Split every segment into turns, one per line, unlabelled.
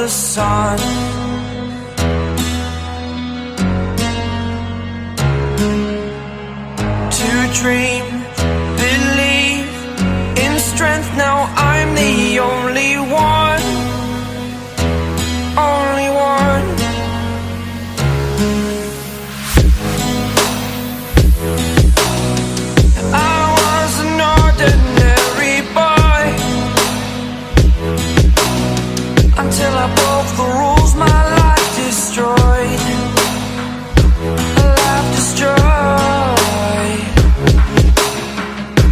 the sun. To dream, believe in strength. Now I'm the only one, only one. I was an ordinary boy until I broke the rules. My life destroyed, a life destroyed.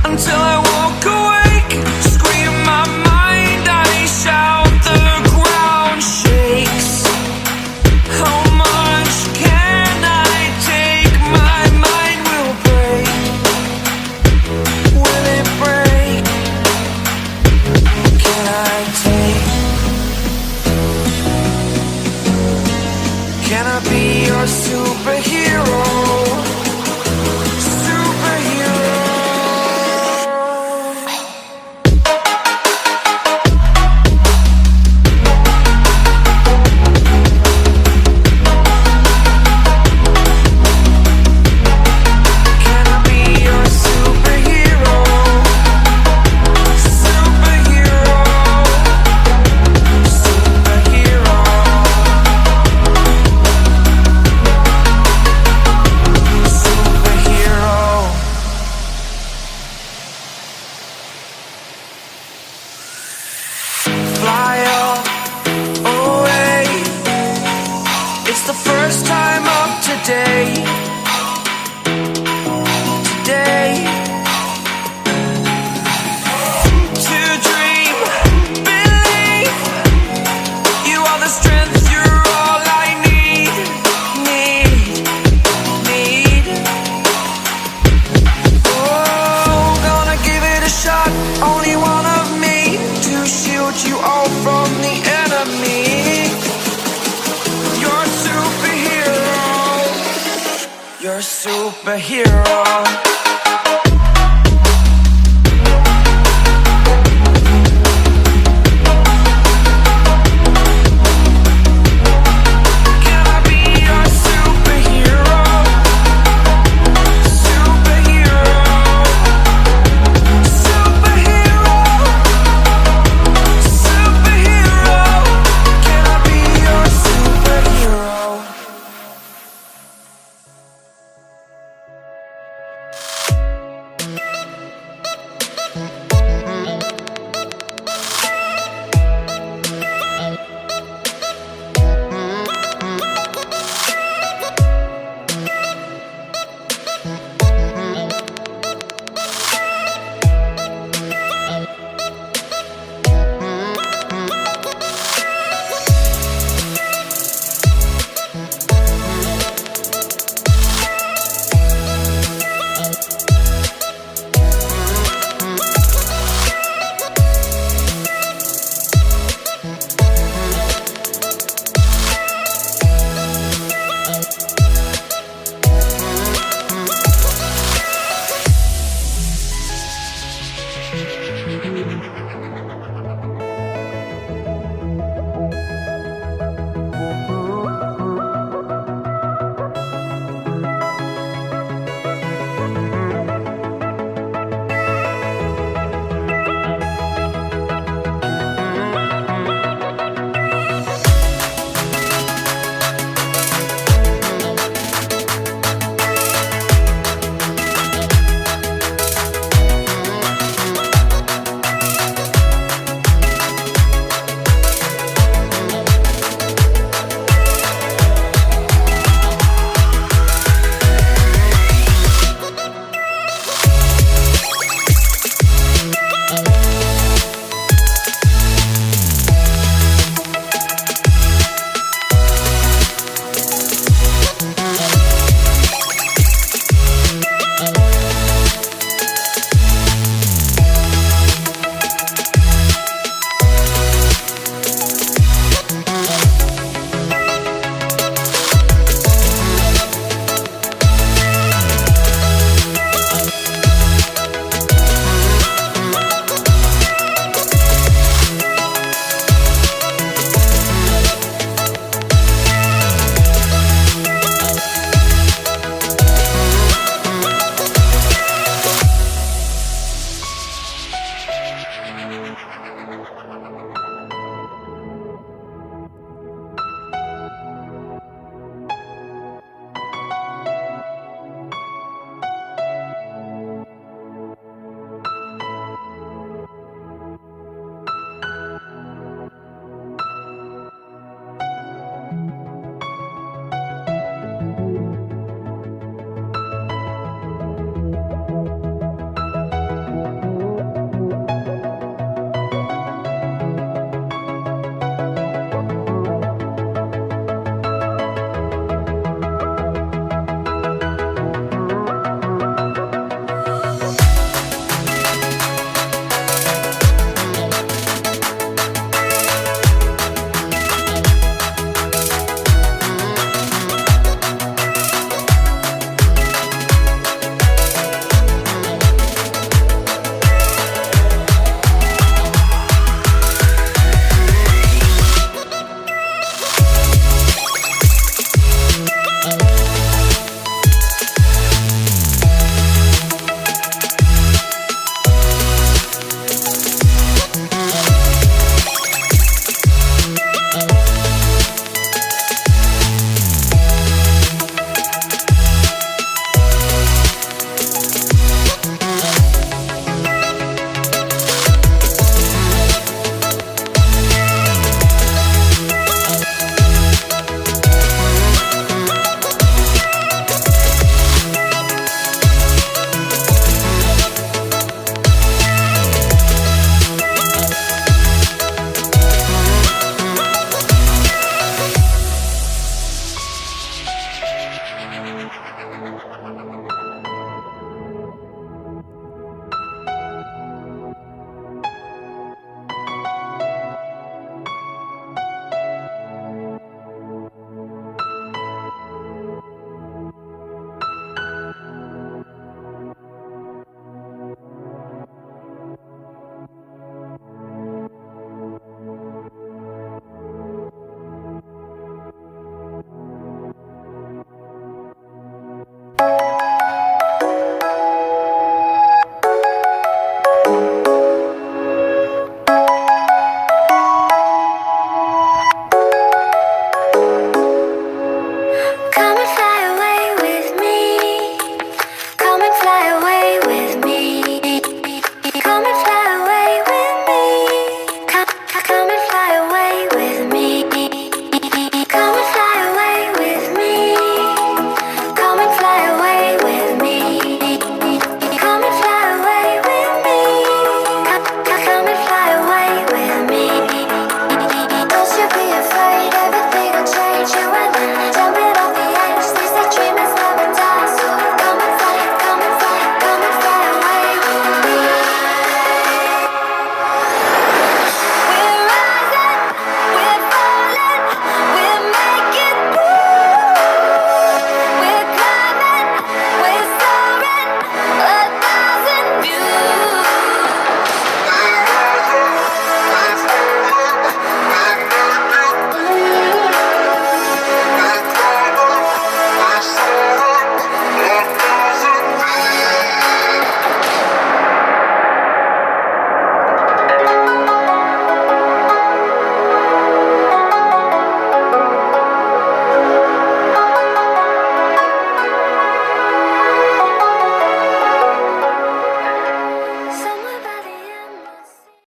Until I woke awake, scream my mind, I shout, the ground shakes. How much can I take? My mind will break. Will it break? Can I take? Can I be your superhero? Superhero. Can I be your superhero? Superhero. Superhero. Superhero. Fly away. It's the first time of today. Today. To dream, believe. You are the strength, you're all I need. Need. Oh, gonna give it a shot. Only one of me to shield you all from the enemy. You're a superhero. You're a superhero. Can I be your superhero? Superhero. Superhero. Superhero. Can I be your superhero?